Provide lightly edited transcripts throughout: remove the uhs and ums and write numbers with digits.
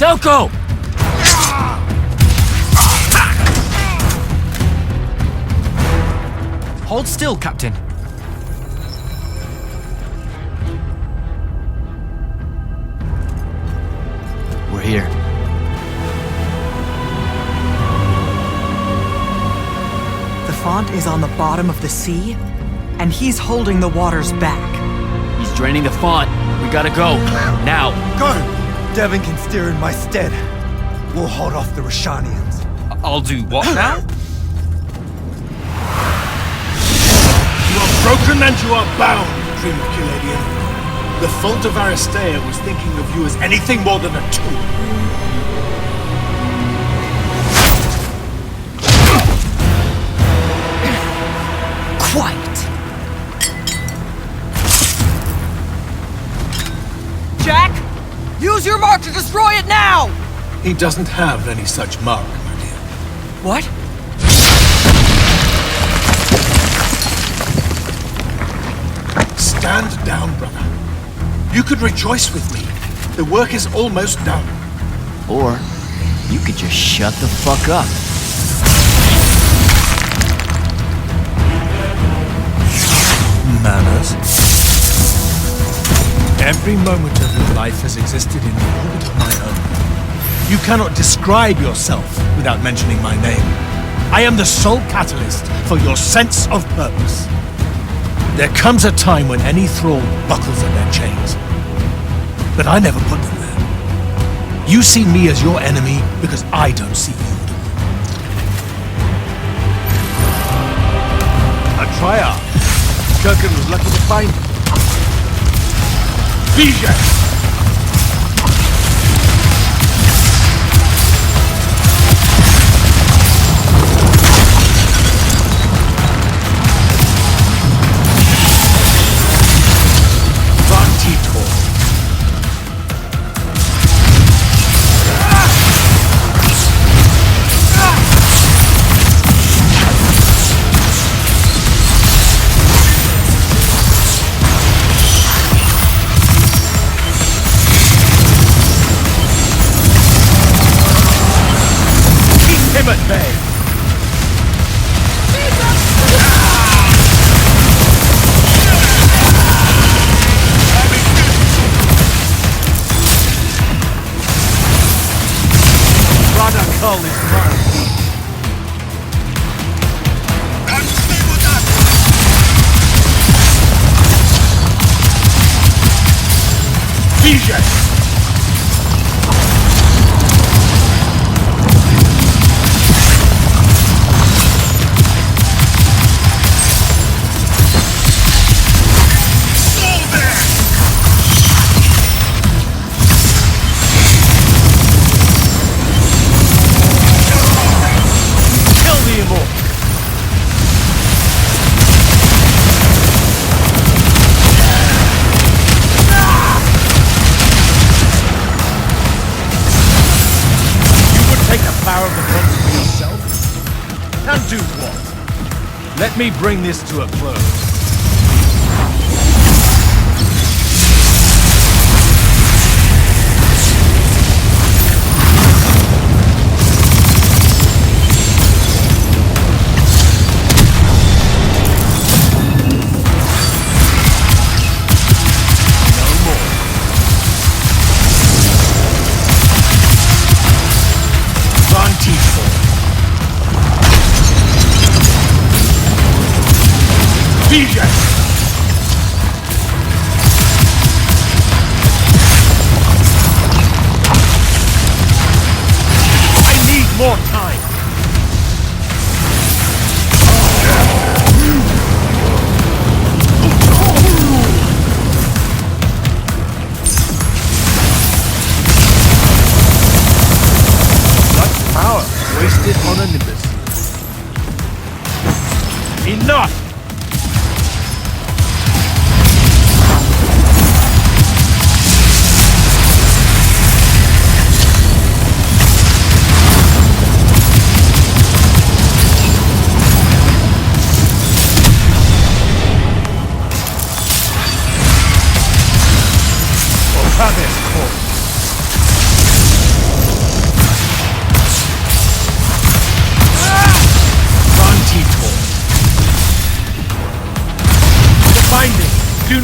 Don't go! Hold still, Captain. We're here. The font is on the bottom of the sea, and he's holding the waters back. He's draining the font. We gotta go. Now. Go! Devon can steer in my stead. We'll hold off the Rashanians. I'll do what now? You are broken and you are bound, Dream of Caladian. The Font of Aristea was thinking of you as anything more than a tool. Quiet! Jack! Use your mark to destroy it now! He doesn't have any such mark, my dear. What? Stand down, brother. You could rejoice with me. The work is almost done. Or you could just shut the fuck up. Manners. Every moment of your life has existed in the orbit of my own. You cannot describe yourself without mentioning my name. I am the sole catalyst for your sense of purpose. There comes a time when any thrall buckles at their chains. But I never put them there. You see me as your enemy because I don't see you. A triarch. Kirkin was lucky to find you. Vijay! Let me bring this to a close. More time! Such power wasted on a Nimbus. Enough!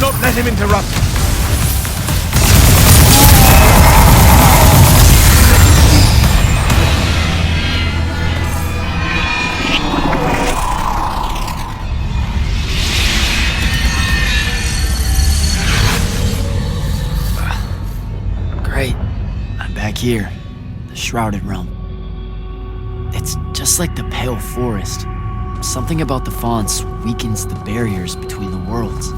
Don't let him interrupt! Great. I'm back here. The Shrouded Realm. It's just like the Pale Forest. Something about the fonts weakens the barriers between the worlds.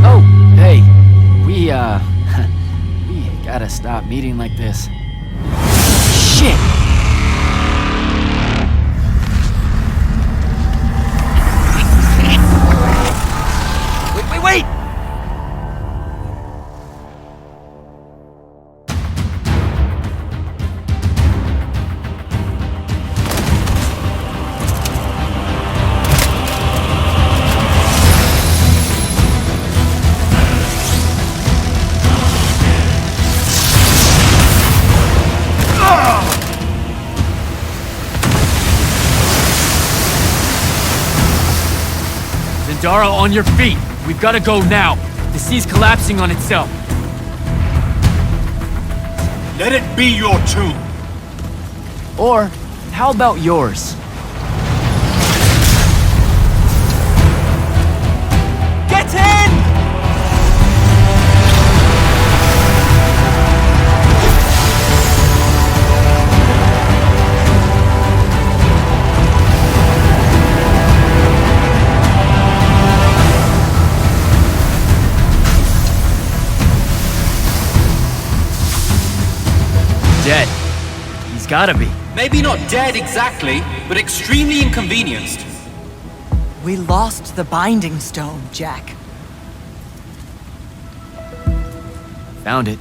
Oh, hey. We gotta stop meeting like this. Shit! Wait! Zendara, on your feet! We've gotta go now! The sea's collapsing on itself! Let it be your tomb! Or, how about yours? Get in! Dead. He's gotta be. Maybe not dead exactly, but extremely inconvenienced. We lost the Binding Stone, Jack. Found it.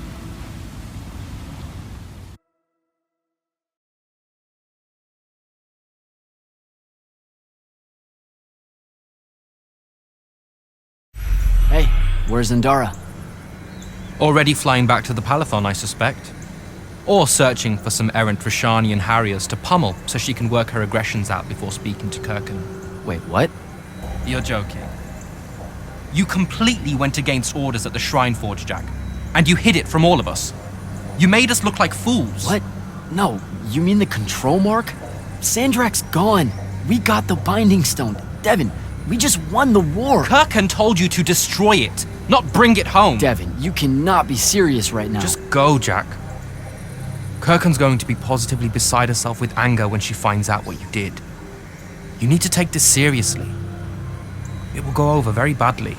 Hey, where's Zendara? Already flying back to the Palathon, I suspect. Or searching for some errant Rishanian Harriers to pummel so she can work her aggressions out before speaking to Kirkan. Wait, what? You're joking. You completely went against orders at the Shrine Forge, Jack. And you hid it from all of us. You made us look like fools. What? No, you mean the control mark? Sandrak's gone. We got the Binding Stone. Devin, we just won the war. Kirkan told you to destroy it, not bring it home. Devin, you cannot be serious right now. Just go, Jack. Kirkan's going to be positively beside herself with anger when she finds out what you did. You need to take this seriously. It will go over very badly.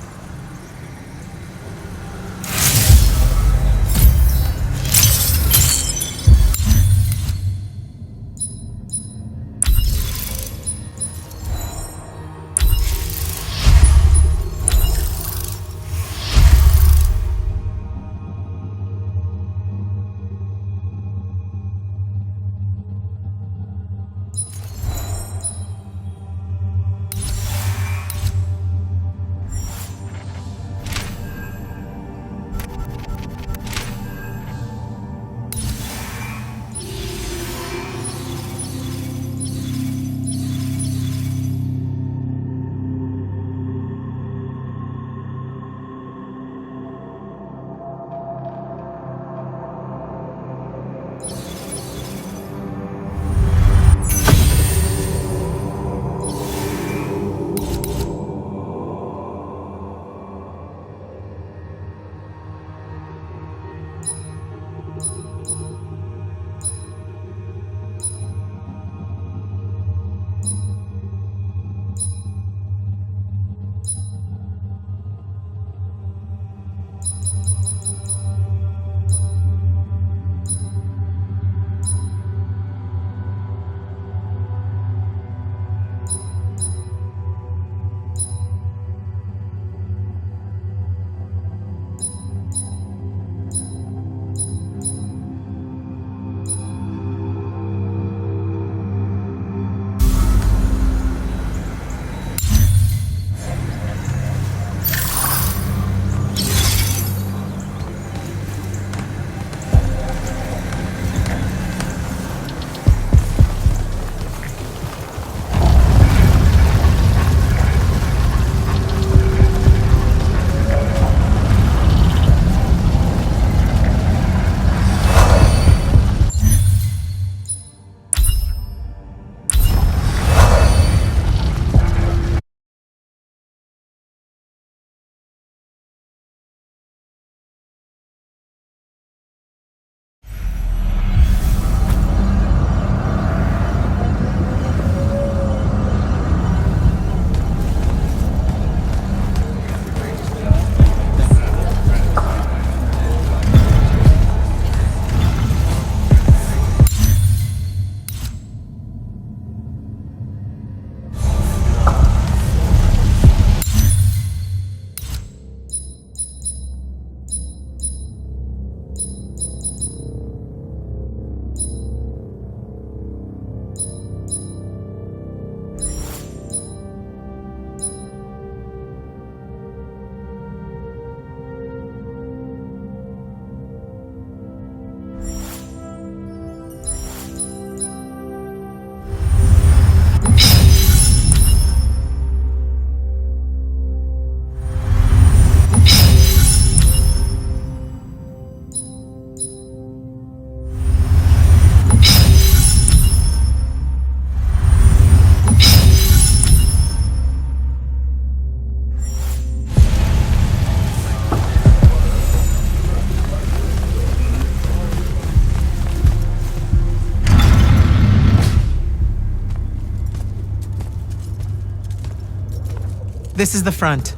This is the front.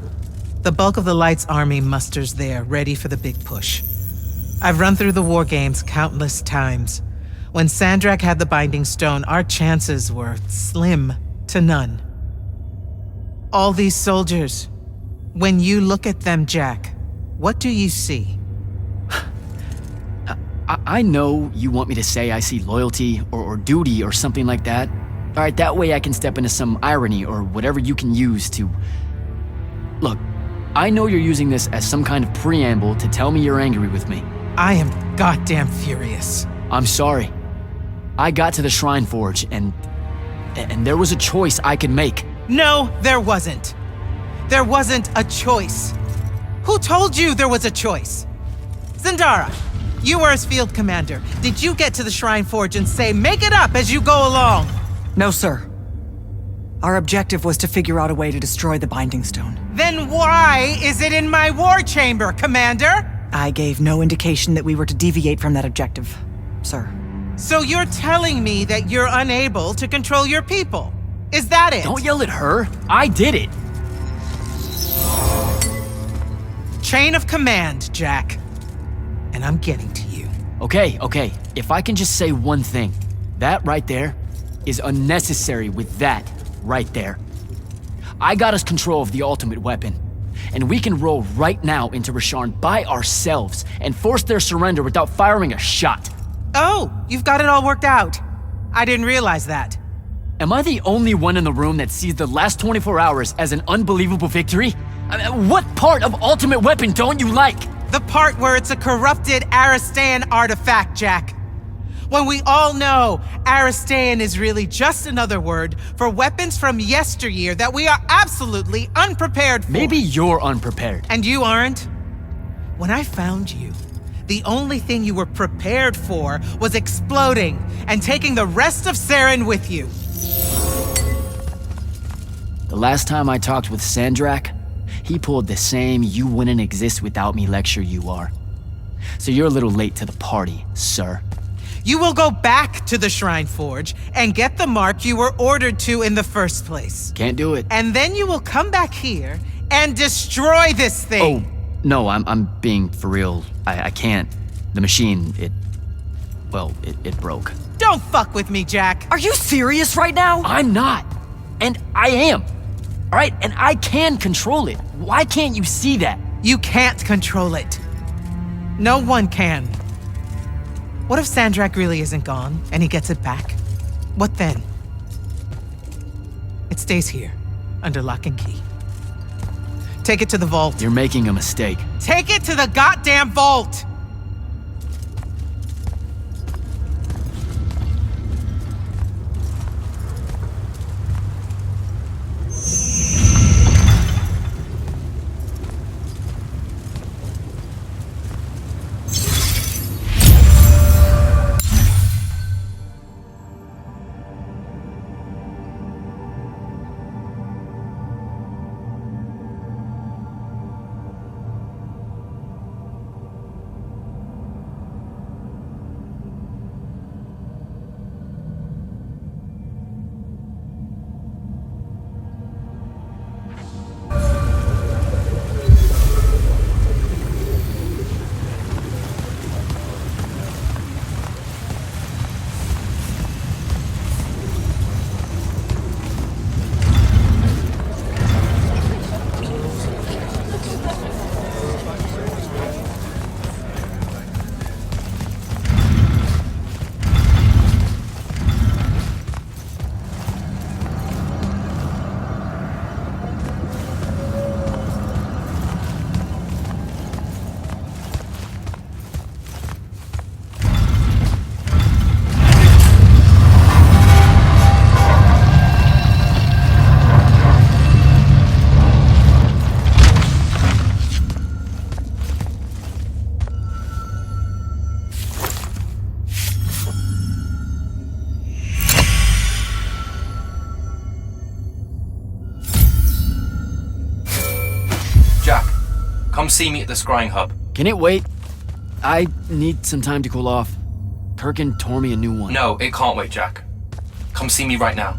The bulk of the Light's army musters there, ready for the big push. I've run through the war games countless times. When Sandrak had the Binding Stone, our chances were slim to none. All these soldiers, when you look at them, Jack, what do you see? I know you want me to say I see loyalty or duty or something like that. All right, that way I can step into some irony or whatever you can use to... Look, I know you're using this as some kind of preamble to tell me you're angry with me. I am goddamn furious. I'm sorry. I got to the Shrine Forge and there was a choice I could make. No, there wasn't. There wasn't a choice. Who told you there was a choice? Zendara, you were as field commander. Did you get to the Shrine Forge and say, make it up as you go along? No, sir. Our objective was to figure out a way to destroy the Binding Stone. Then why is it in my war chamber, Commander? I gave no indication that we were to deviate from that objective, sir. So you're telling me that you're unable to control your people? Is that it? Don't yell at her. I did it. Chain of command, Jack. And I'm getting to you. Okay. If I can just say one thing. That right there is unnecessary with that right there. I got us control of the ultimate weapon. And we can roll right now into Rasharn by ourselves and force their surrender without firing a shot. Oh, you've got it all worked out. I didn't realize that. Am I the only one in the room that sees the last 24 hours as an unbelievable victory? I mean, what part of Ultimate Weapon don't you like? The part where it's a corrupted Aristan artifact, Jack. When we all know Aristan is really just another word for weapons from yesteryear that we are absolutely unprepared for. Maybe you're unprepared. And you aren't? When I found you, the only thing you were prepared for was exploding and taking the rest of Saren with you. The last time I talked with Sandrak, he pulled the same "you wouldn't exist without me" lecture you are. So you're a little late to the party, sir. You will go back to the Shrine Forge and get the mark you were ordered to in the first place. Can't do it. And then you will come back here and destroy this thing. Oh, no, I'm being for real. I can't. The machine, it broke. Don't fuck with me, Jack. Are you serious right now? I'm not. And I am. All right, and I can control it. Why can't you see that? You can't control it. No one can. What if Sandrak really isn't gone and he gets it back? What then? It stays here, under lock and key. Take it to the vault. You're making a mistake. Take it to the goddamn vault! Come see me at the scrying hub. Can it wait? I need some time to cool off. Kirkin tore me a new one. No, it can't wait, Jack. Come see me right now.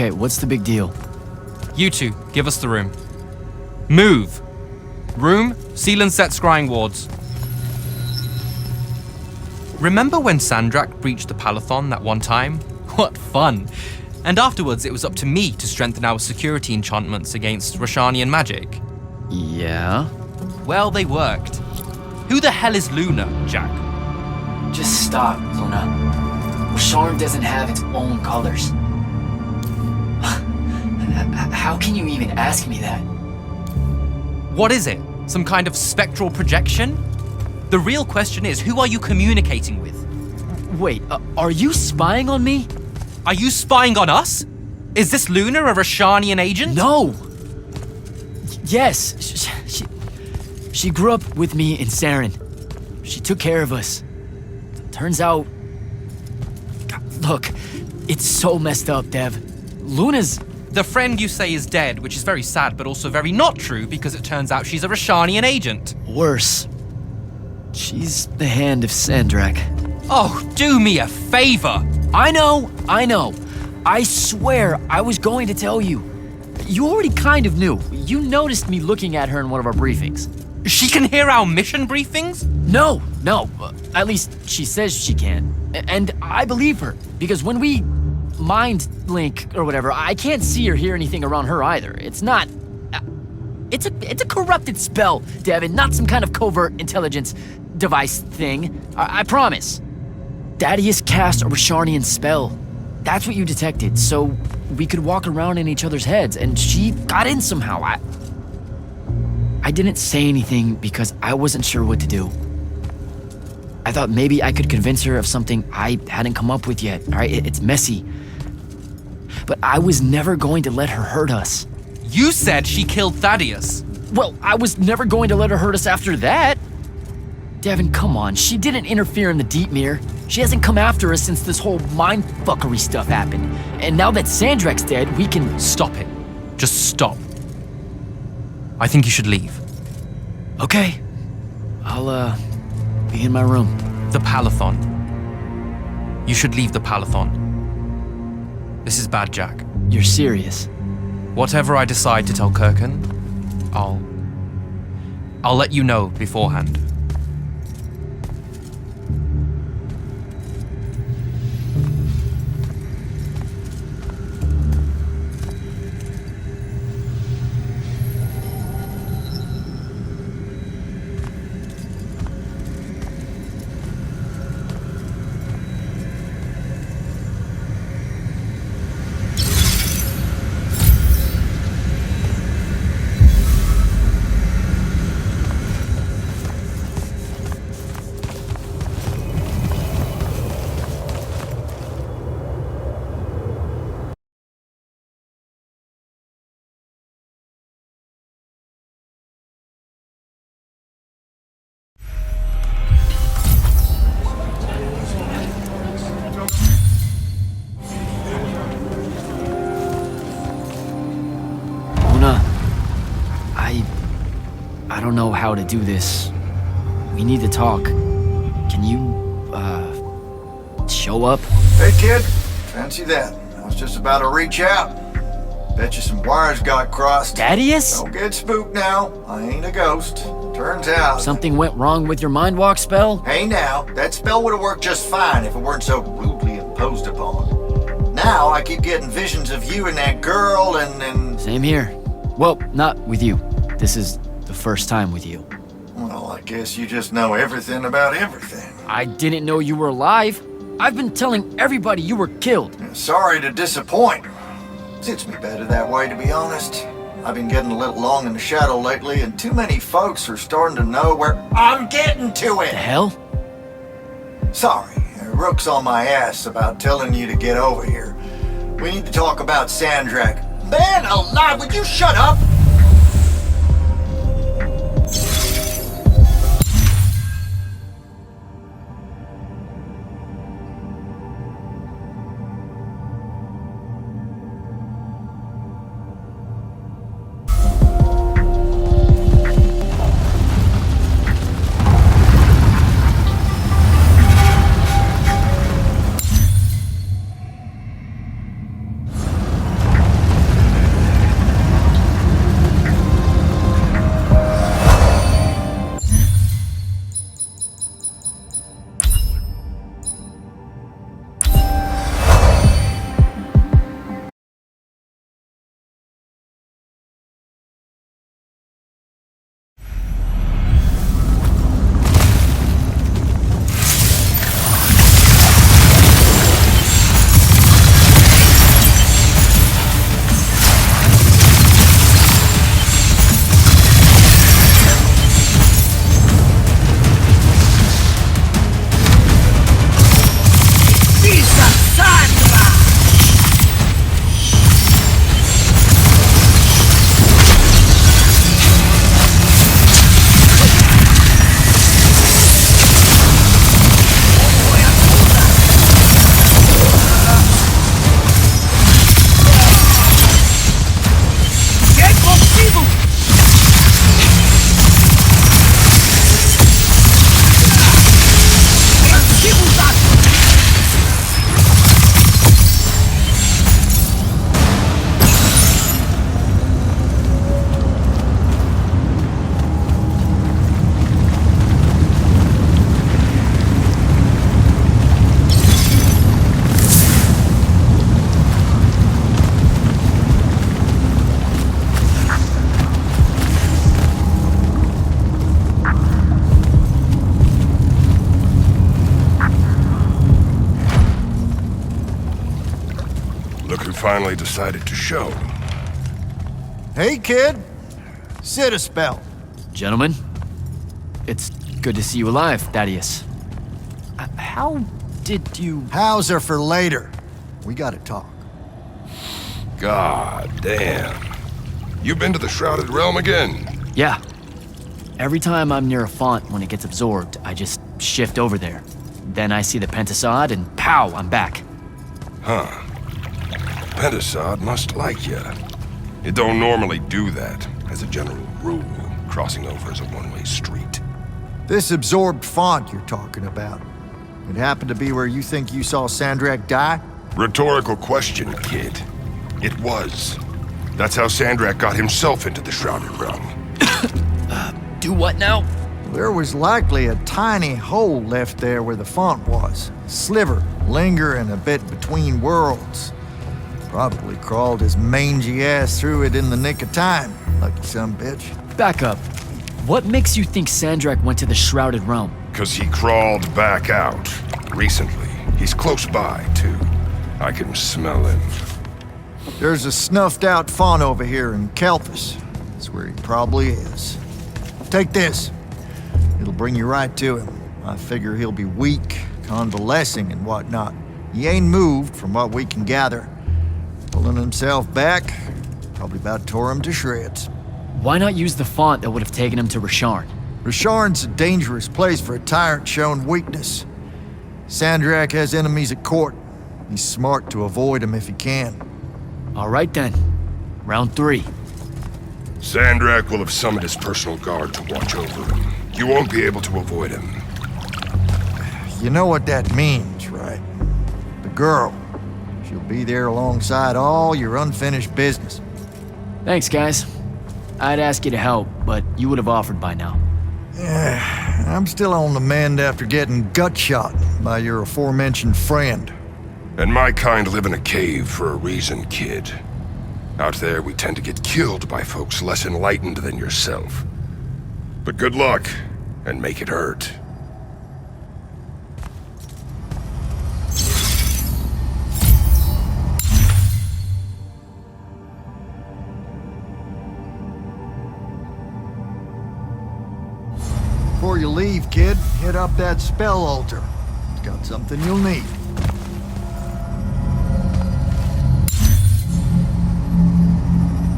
Okay, what's the big deal? You two, give us the room. Move! Room, seal and set scrying wards. Remember when Sandrak breached the Palathon that one time? What fun! And afterwards, it was up to me to strengthen our security enchantments against Roshanian magic. Yeah? Well, they worked. Who the hell is Luna, Jack? Just stop, Luna. Charm doesn't have its own colors. How can you even ask me that? What is it? Some kind of spectral projection? The real question is, who are you communicating with? Wait, are you spying on me? Are you spying on us? Is this Luna a Roshanian agent? No! Yes, she grew up with me in Saren. She took care of us. Turns out... Look, it's so messed up, Dev. Luna's... The friend you say is dead, which is very sad, but also very not true, because it turns out she's a Roshanian agent. Worse. She's the hand of Sandrak. Oh, do me a favor! I know. I swear I was going to tell you. You already kind of knew. You noticed me looking at her in one of our briefings. She can hear our mission briefings? No. At least she says she can. And I believe her, because when we mind link or whatever, I can't see or hear anything around her either. It's not... It's a corrupted spell, Devin, not some kind of covert intelligence device thing. I promise. Dadius cast a Rosharnian spell. That's what you detected, so we could walk around in each other's heads, and she got in somehow. I didn't say anything because I wasn't sure what to do. I thought maybe I could convince her of something I hadn't come up with yet, all right? It's messy. But I was never going to let her hurt us. You said she killed Thaddeus. Well, I was never going to let her hurt us after that. Devin, come on. She didn't interfere in the Deep Mirror. She hasn't come after us since this whole mindfuckery stuff happened. And now that Sandrak's dead, we can... Stop it. Just stop. I think you should leave. Okay. I'll, be in my room. The Palathon. You should leave the Palathon. This is bad, Jack. You're serious? Whatever I decide to tell Kirkan, I'll let you know beforehand. I don't know how to do this. We need to talk. Can you, show up? Hey, kid. Fancy that. I was just about to reach out. Bet you some wires got crossed. Thaddeus? Don't get spooked now. I ain't a ghost. Turns out... Something went wrong with your mind walk spell? Hey now, that spell would have worked just fine if it weren't so rudely imposed upon. Now I keep getting visions of you and that girl and... Same here. Well, not with you. This is the first time with you. Well, I guess you just know everything about everything. I didn't know you were alive. I've been telling everybody you were killed. Sorry to disappoint. Suits me better that way, to be honest. I've been getting a little long in the shadow lately, and too many folks are starting to know where I'm getting to it. The hell? Sorry, Rook's on my ass about telling you to get over here. We need to talk about Sandrak. Man alive, would you shut up? finally decided to show. Hey, kid. Sit a spell. Gentlemen, it's good to see you alive, Thaddeus. How did you... How's are for later. We gotta talk. God damn. You been to the Shrouded Realm again? Yeah. Every time I'm near a font when it gets absorbed, I just shift over there. Then I see the Pentasod and pow, I'm back. Huh. Pentasod must like ya. It don't normally do that, as a general rule. Crossing over is a one-way street. This absorbed font you're talking about. It happened to be where you think you saw Sandrak die? Rhetorical question, kid. It was. That's how Sandrak got himself into the Shrouded Realm. Do what now? There was likely a tiny hole left there where the font was. Sliver, lingering a bit between worlds. Probably crawled his mangy ass through it in the nick of time. Lucky some bitch. Back up. What makes you think Sandrak went to the Shrouded Realm? 'Cause he crawled back out. Recently. He's close by, too. I can smell him. There's a snuffed out font over here in Kelthus. That's where he probably is. Take this. It'll bring you right to him. I figure he'll be weak, convalescing and whatnot. He ain't moved from what we can gather. Pulling himself back, probably about tore him to shreds. Why not use the font that would have taken him to Rasharn? Rasharn's a dangerous place for a tyrant showing weakness. Sandrak has enemies at court. He's smart to avoid them if he can. All right then. Round 3. Sandrak will have summoned his personal guard to watch over him. You won't be able to avoid him. You know what that means, right? The girl. She'll be there alongside all your unfinished business. Thanks, guys. I'd ask you to help, but you would have offered by now. I'm still on the mend after getting gut shot by your aforementioned friend. And my kind live in a cave for a reason, kid. Out there, we tend to get killed by folks less enlightened than yourself. But good luck, and make it hurt. Before you leave, kid, hit up that spell altar. It's got something you'll need.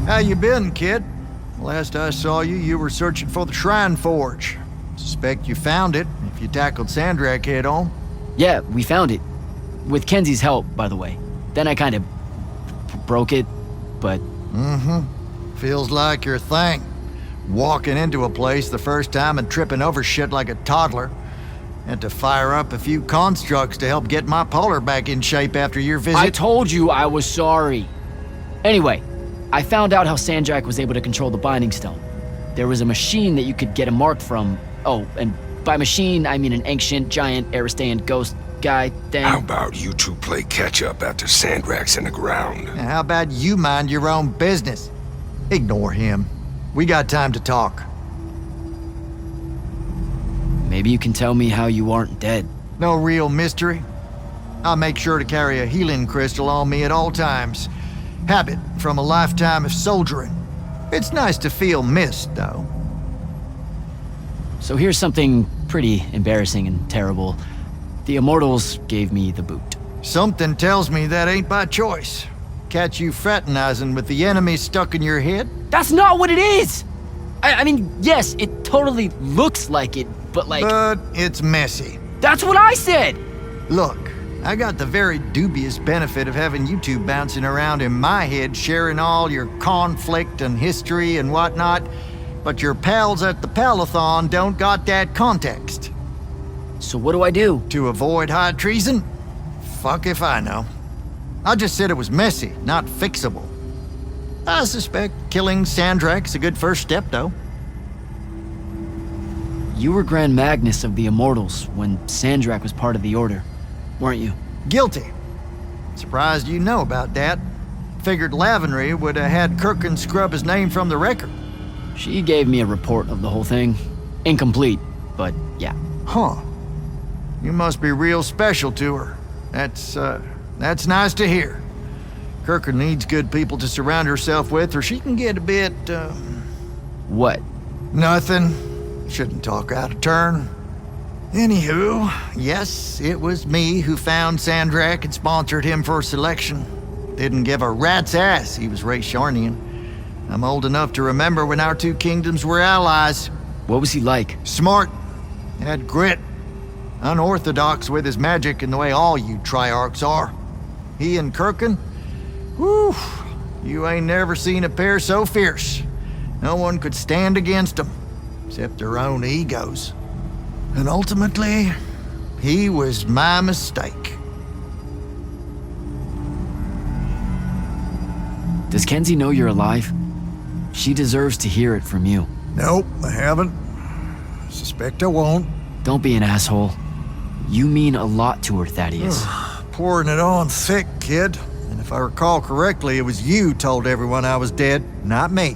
How you been, kid? Last I saw you, you were searching for the Shrine Forge. Suspect you found it, if you tackled Sandrak head on. Yeah, we found it. With Kenzie's help, by the way. Then I kind of broke it, but... Feels like your thing. Walking into a place the first time and tripping over shit like a toddler. Had to fire up a few constructs to help get my polar back in shape after your visit. I told you I was sorry. Anyway, I found out how Sandrak was able to control the Binding Stone. There was a machine that you could get a mark from. Oh, and by machine, I mean an ancient, giant, Aristean ghost guy thing. How about you two play catch-up after Sandrak's in the ground? Now, how about you mind your own business? Ignore him. We got time to talk. Maybe you can tell me how you aren't dead. No real mystery. I'll make sure to carry a healing crystal on me at all times. Habit from a lifetime of soldiering. It's nice to feel missed, though. So here's something pretty embarrassing and terrible. The Immortals gave me the boot. Something tells me that ain't by choice. Catch you fraternizing with the enemy stuck in your head? That's not what it is! I mean, yes, it totally looks like it, but like... But it's messy. That's what I said! Look, I got the very dubious benefit of having you two bouncing around in my head, sharing all your conflict and history and whatnot, but your pals at the Palathon don't got that context. So what do I do? To avoid high treason? Fuck if I know. I just said it was messy, not fixable. I suspect killing Sandrak's a good first step, though. You were Grand Magnus of the Immortals when Sandrak was part of the Order, weren't you? Guilty. Surprised you know about that. Figured Lavenry would have had Kirkin scrub his name from the record. She gave me a report of the whole thing. Incomplete, but yeah. Huh. You must be real special to her. That's nice to hear. Kirker needs good people to surround herself with, or she can get a bit, What? nothing. Shouldn't talk out of turn. Anywho, yes, it was me who found Sandrak and sponsored him for selection. Didn't give a rat's ass he was Ray Sharnian. I'm old enough to remember when our two kingdoms were allies. What was he like? Smart, had grit, unorthodox with his magic in the way all you Triarchs are. He and Kirkin, whew, you ain't never seen a pair so fierce. No one could stand against them, except their own egos. And ultimately, he was my mistake. Does Kenzie know you're alive? She deserves to hear it from you. Nope, I haven't. Suspect I won't. Don't be an asshole. You mean a lot to her, Thaddeus. Pouring it on thick, kid. And if I recall correctly, it was you told everyone I was dead, not me.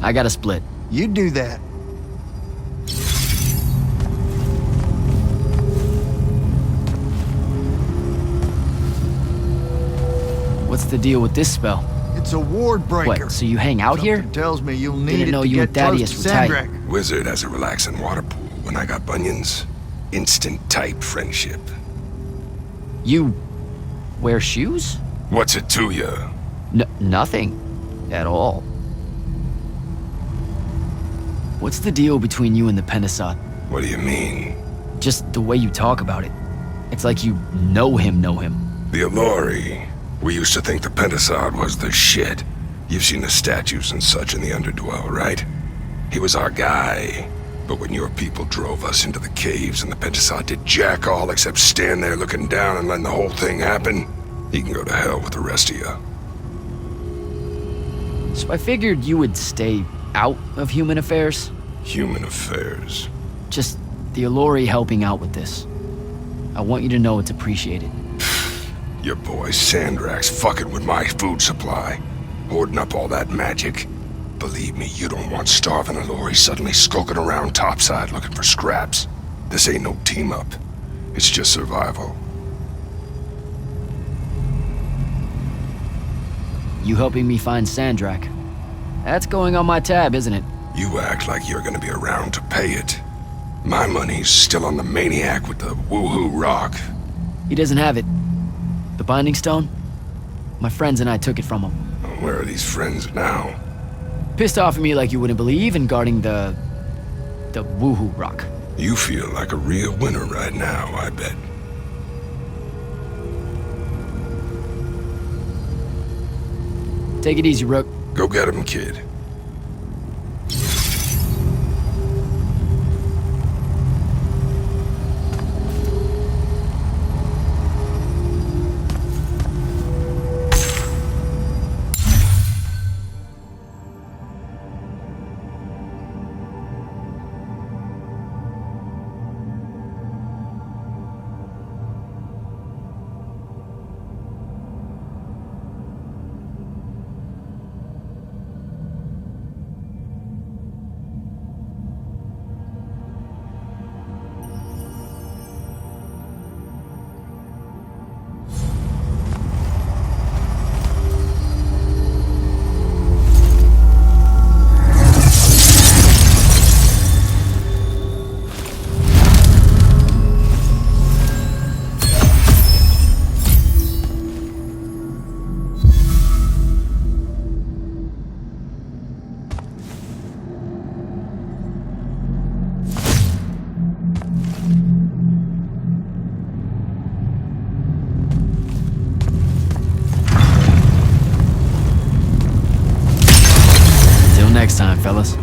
I gotta split. You do that. What's the deal with this spell? It's a ward breaker. What, so you hang out here? Something tells me you'll need Didn't it know to you get and Thaddeus close were to tight. Sandrak. Wizard has a relaxing water pool when I got bunions. Instant type friendship. You wear shoes? What's it to you? Nothing. At all. What's the deal between you and the Pentasod? What do you mean? Just the way you talk about it. It's like you know him. The Allori. We used to think the Pentasod was the shit. You've seen the statues and such in the Underdwell, right? He was our guy. But when your people drove us into the caves and the Pentasod did jack all except stand there looking down and letting the whole thing happen, he can go to hell with the rest of you. So I figured you would stay out of human affairs. Human affairs. Just the Allori helping out with this. I want you to know it's appreciated. Your boy Sandrak's fucking with my food supply, hoarding up all that magic. Believe me, you don't want starving Allori suddenly skulking around topside looking for scraps. This ain't no team-up. It's just survival. You helping me find Sandrak. That's going on my tab, isn't it? You act like you're gonna be around to pay it. My money's still on the maniac with the woohoo rock. He doesn't have it. The Binding Stone? My friends and I took it from him. Where are these friends now? Pissed off at me like you wouldn't believe and guarding the woohoo rock. You feel like a real winner right now, I bet. Take it easy, Rook. Go get him, kid. Next time, fellas.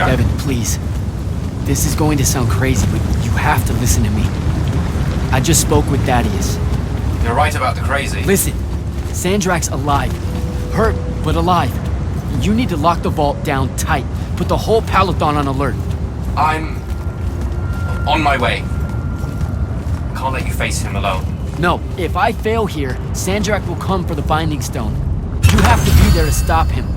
Jack. Devin, please. This is going to sound crazy, but you have to listen to me. I just spoke with Thaddeus. You're right about the crazy. Listen, Sandrak's alive. Hurt, but alive. You need to lock the vault down tight. Put the whole Paladon on alert. I'm on my way. Can't let you face him alone. No, if I fail here, Sandrak will come for the Binding Stone. You have to be there to stop him.